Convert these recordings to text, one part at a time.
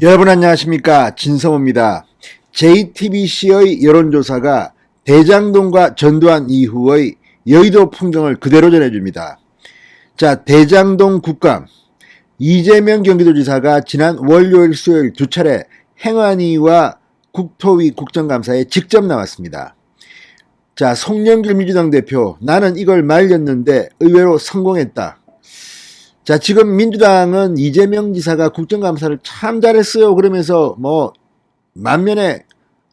여러분 안녕하십니까, 진성호입니다. JTBC의 여론조사가 대장동과 전두환 이후의 여의도 풍경을 그대로 전해줍니다. 자, 대장동 국감. 이재명 경기도지사가 지난 월요일 수요일 두 차례 행안위와 국토위 국정감사에 직접 나왔습니다. 자, 송영길 민주당 대표, 나는 이걸 말렸는데 의외로 성공했다. 자, 지금 민주당은 이재명 지사가 국정감사를 참 잘했어요 그러면서 만면에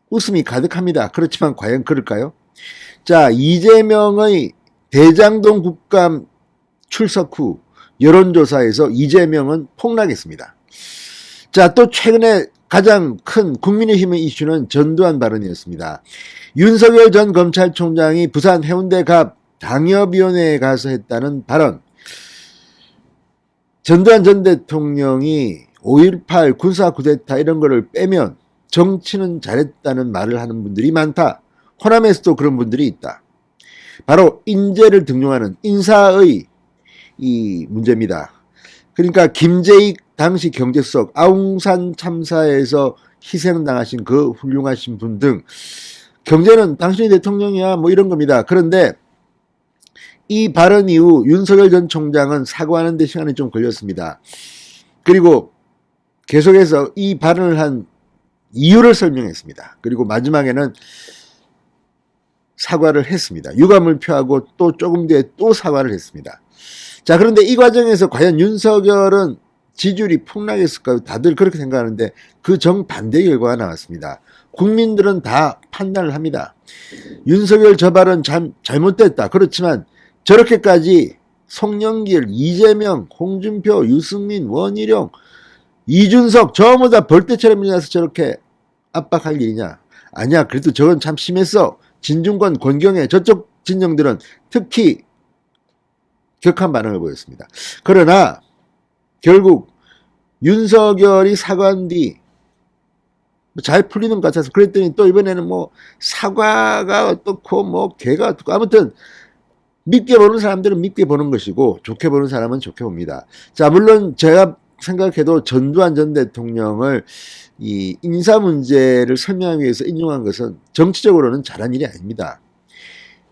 웃음이 가득합니다. 그렇지만 과연 그럴까요? 자, 이재명의 대장동 국감 출석 후 여론조사에서 이재명은 폭락했습니다. 자, 또 최근에 가장 큰 국민의힘의 이슈는 전두환 발언이었습니다. 윤석열 전 검찰총장이 부산 해운대 갑 당협위원회에 가서 했다는 발언. 전두환 전 대통령이 5.18 군사 쿠데타 이런 거를 빼면 정치는 잘했다는 말을 하는 분들이 많다. 호남에서도 그런 분들이 있다. 바로 인재를 등용하는 인사의 이 문제입니다. 그러니까 김재익 당시 경제수석, 아웅산 참사에서 희생당하신 그 훌륭하신 분 등 경제는 당신이 대통령이야 이런 겁니다. 그런데 이 발언 이후 윤석열 전 총장은 사과하는 데 시간이 좀 걸렸습니다. 그리고 계속해서 이 발언을 한 이유를 설명했습니다. 그리고 마지막에는 사과를 했습니다. 유감을 표하고 또 조금 뒤에 또 사과를 했습니다. 자, 그런데 이 과정에서 과연 윤석열은 지지율이 폭락했을까요? 다들 그렇게 생각하는데 그 정반대 결과가 나왔습니다. 국민들은 다 판단을 합니다. 윤석열 저 발언 잘못됐다. 그렇지만 저렇게까지 송영길, 이재명, 홍준표, 유승민, 원희룡, 이준석 전부 다 벌떼처럼 일어나서 저렇게 압박할 일이냐? 아니야. 그래도 저건 참 심했어. 진중권, 권경애 저쪽 진영들은 특히 격한 반응을 보였습니다. 그러나 결국 윤석열이 사과한 뒤 잘 풀리는 것 같아서 그랬더니 또 이번에는 사과가 어떻고 개가 어떻고 아무튼 믿게 보는 사람들은 믿게 보는 것이고 좋게 보는 사람은 좋게 봅니다. 자, 물론 제가 생각해도 전두환 전 대통령을 이 인사 문제를 설명하기 위해서 인용한 것은 정치적으로는 잘한 일이 아닙니다.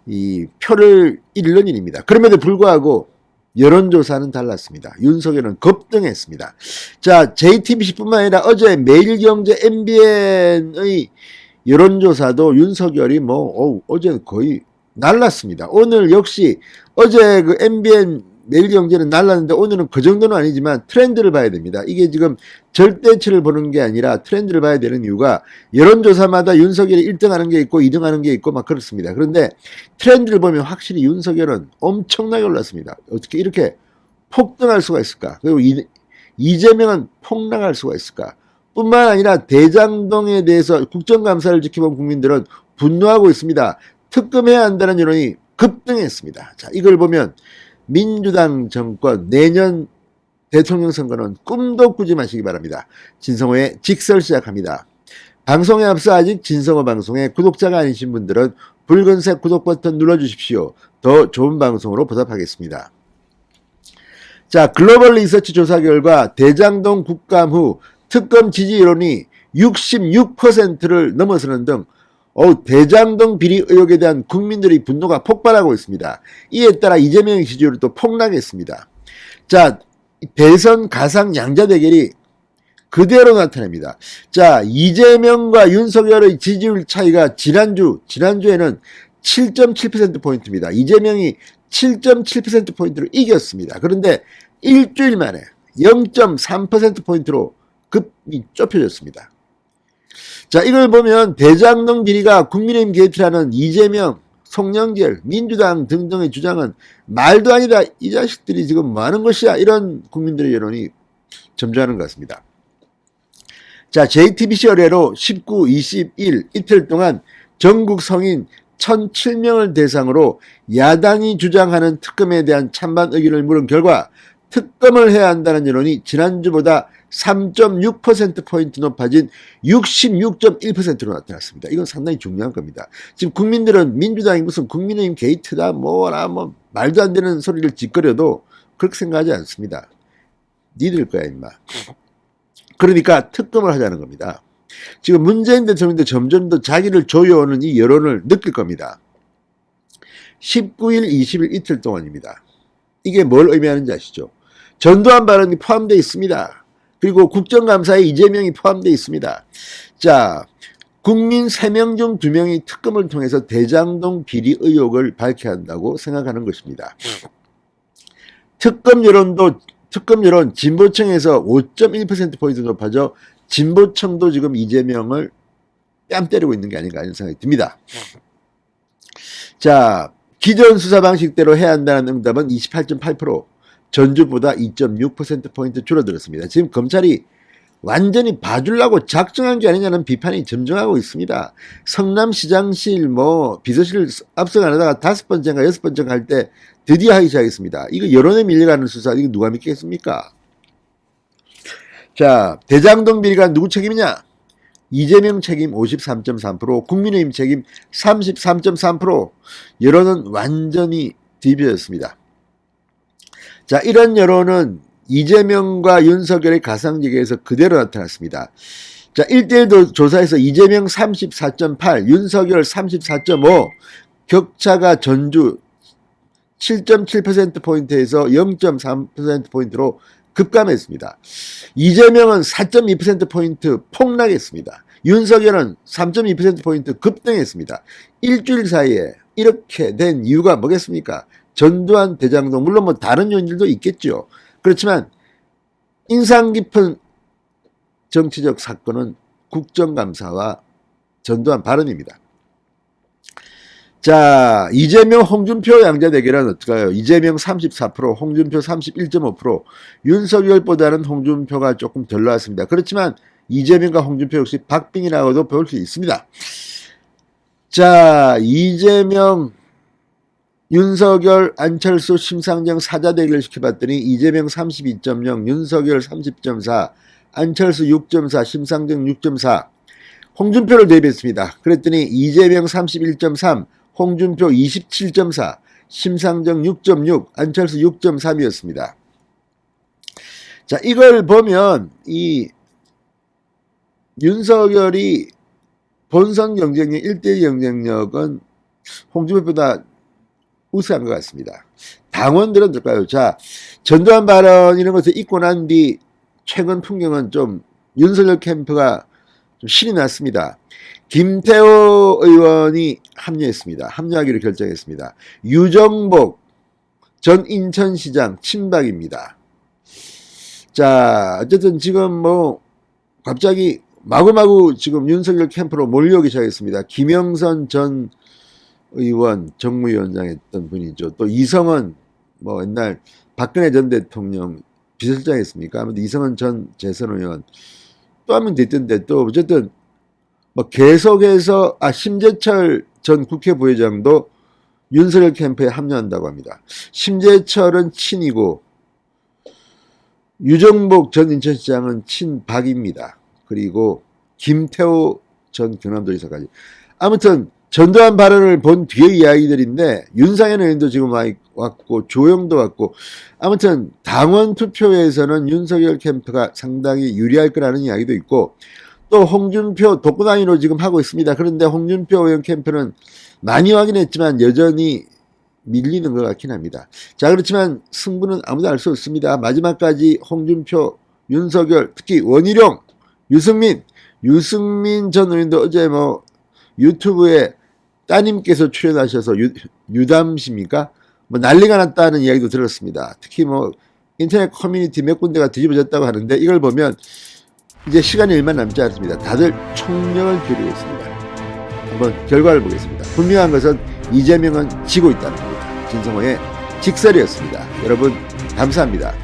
이 표를 잃는 일입니다. 그럼에도 불구하고 여론조사는 달랐습니다. 윤석열은 급등했습니다. 자, JTBC뿐만 아니라 어제 매일경제 MBN의 여론조사도 윤석열이 어제 거의 날랐습니다. 오늘 역시 어제 그 MBN 매일경제는 날랐는데 오늘은 그 정도는 아니지만 트렌드를 봐야 됩니다. 이게 지금 절대치를 보는 게 아니라 트렌드를 봐야 되는 이유가 여론조사마다 윤석열이 1등하는 게 있고 2등하는 게 있고 그렇습니다. 그런데 트렌드를 보면 확실히 윤석열은 엄청나게 올랐습니다. 어떻게 이렇게 폭등할 수가 있을까? 그리고 이재명은 폭락할 수가 있을까? 뿐만 아니라 대장동에 대해서 국정감사를 지켜본 국민들은 분노하고 있습니다. 특검해야 한다는 여론이 급등했습니다. 자, 이걸 보면 민주당 정권 내년 대통령 선거는 꿈도 꾸지 마시기 바랍니다. 진성호의 직설 시작합니다. 방송에 앞서 아직 진성호 방송에 구독자가 아니신 분들은 붉은색 구독 버튼 눌러주십시오. 더 좋은 방송으로 보답하겠습니다. 자, 글로벌 리서치 조사 결과 대장동 국감 후 특검 지지 여론이 66%를 넘어서는 등 대장동 비리 의혹에 대한 국민들의 분노가 폭발하고 있습니다. 이에 따라 이재명의 지지율이 또 폭락했습니다. 자, 대선 가상 양자 대결이 그대로 나타납니다. 자, 이재명과 윤석열의 지지율 차이가 지난주에는 7.7%포인트입니다. 이재명이 7.7%포인트로 이겼습니다. 그런데 일주일 만에 0.3%포인트로 급이 좁혀졌습니다. 자, 이걸 보면 대장동 비리가 국민의힘 게이트라는 이재명, 송영길, 민주당 등등의 주장은 말도 아니다. 이 자식들이 지금 뭐 하는 것이야. 이런 국민들의 여론이 점주하는 것 같습니다. 자, JTBC 의뢰로 19, 21 이틀 동안 전국 성인 1,007명을 대상으로 야당이 주장하는 특검에 대한 찬반 의견을 물은 결과 특검을 해야 한다는 여론이 지난주보다 3.6%포인트 높아진 66.1%로 나타났습니다. 이건 상당히 중요한 겁니다. 지금 국민들은 민주당이 무슨 국민의힘 게이트다 말도 안 되는 소리를 짓거려도 그렇게 생각하지 않습니다. 니들 거야 임마. 그러니까 특검을 하자는 겁니다. 지금 문재인 대통령도 점점 더 자기를 조여오는 이 여론을 느낄 겁니다. 19일, 20일 이틀 동안입니다. 이게 뭘 의미하는지 아시죠? 전두환 발언이 포함되어 있습니다. 그리고 국정감사에 이재명이 포함되어 있습니다. 자, 국민 3명 중 2명이 특검을 통해서 대장동 비리 의혹을 밝혀야 한다고 생각하는 것입니다. 특검 여론 진보층에서 5.1%포인트 높아져 진보층도 지금 이재명을 뺨 때리고 있는 게 아닌가 하는 생각이 듭니다. 자, 기존 수사 방식대로 해야 한다는 응답은 28.8%, 전주보다 2.6%포인트 줄어들었습니다. 지금 검찰이 완전히 봐주려고 작정한 게 아니냐는 비판이 점증하고 있습니다. 성남시장실 비서실 압수하다가 5번째인가 6번째인가 할 때 드디어 하기 시작했습니다. 이거 여론에 밀려가는 수사, 이거 누가 믿겠습니까? 자, 대장동 비리가 누구 책임이냐? 이재명 책임 53.3%, 국민의힘 책임 33.3%, 여론은 완전히 뒤집어졌습니다. 자, 이런 여론은 이재명과 윤석열의 가상지계에서 그대로 나타났습니다. 자, 1대1 조사에서 이재명 34.8, 윤석열 34.5, 격차가 전주 7.7%포인트에서 0.3%포인트로 급감했습니다. 이재명은 4.2%포인트 폭락했습니다. 윤석열은 3.2%포인트 급등했습니다. 일주일 사이에 이렇게 된 이유가 뭐겠습니까? 전두환 대장동, 물론 다른 요인들도 있겠죠. 그렇지만 인상 깊은 정치적 사건은 국정감사와 전두환 발언입니다. 자, 이재명 홍준표 양자 대결은 어떨까요? 이재명 34%, 홍준표 31.5%, 윤석열보다는 홍준표가 조금 덜 나왔습니다. 그렇지만 이재명과 홍준표 역시 박빙이라고도 볼 수 있습니다. 자, 이재명, 윤석열, 안철수, 심상정 사자 대결을 시켜봤더니 이재명 32.0, 윤석열 30.4, 안철수 6.4, 심상정 6.4, 홍준표를 대비했습니다. 그랬더니 이재명 31.3, 홍준표 27.4, 심상정 6.6, 안철수 6.3이었습니다. 자, 이걸 보면 이 윤석열이 본선 경쟁력, 1대1 경쟁력은 홍준표보다 우세한 것 같습니다. 당원들은 어떨까요? 자, 전두환 발언 이런 것을 잊고 난 뒤 최근 풍경은 좀 윤석열 캠프가 좀 신이 났습니다. 김태호 의원이 합류했습니다. 합류하기로 결정했습니다. 유정복 전 인천시장 친박입니다. 자, 어쨌든 지금 갑자기 마구마구 지금 윤석열 캠프로 몰려오기 시작했습니다. 김영선 전 의원, 정무위원장 했던 분이죠. 또 이성은 옛날 박근혜 전 대통령 비서실장 했습니까? 아무튼 이성은 전 재선 의원 또 하면 됐던데 또 어쨌든 계속해서 심재철 전 국회 부회장도 윤석열 캠프에 합류한다고 합니다. 심재철은 친이고 유정복 전 인천시장은 친박입니다. 그리고 김태호 전 경남도지사까지. 아무튼 전두환 발언을 본 뒤의 이야기들인데 윤상현 의원도 지금 왔고 조영도 왔고 아무튼 당원 투표에서는 윤석열 캠프가 상당히 유리할 거라는 이야기도 있고 또 홍준표 독고다니로 지금 하고 있습니다. 그런데 홍준표 의원 캠프는 많이 확인했지만 여전히 밀리는 것 같긴 합니다. 자, 그렇지만 승부는 아무도 알 수 없습니다. 마지막까지 홍준표, 윤석열, 특히 원희룡, 유승민 전 의원도 어제 유튜브에 따님께서 출연하셔서 유담십니까? 난리가 났다는 이야기도 들었습니다. 특히 인터넷 커뮤니티 몇 군데가 뒤집어졌다고 하는데 이걸 보면 이제 시간이 얼마 남지 않습니다. 다들 총력을 기울이고 있습니다. 한번 결과를 보겠습니다. 분명한 것은 이재명은 지고 있다는 겁니다. 진성호의 직설이었습니다. 여러분 감사합니다.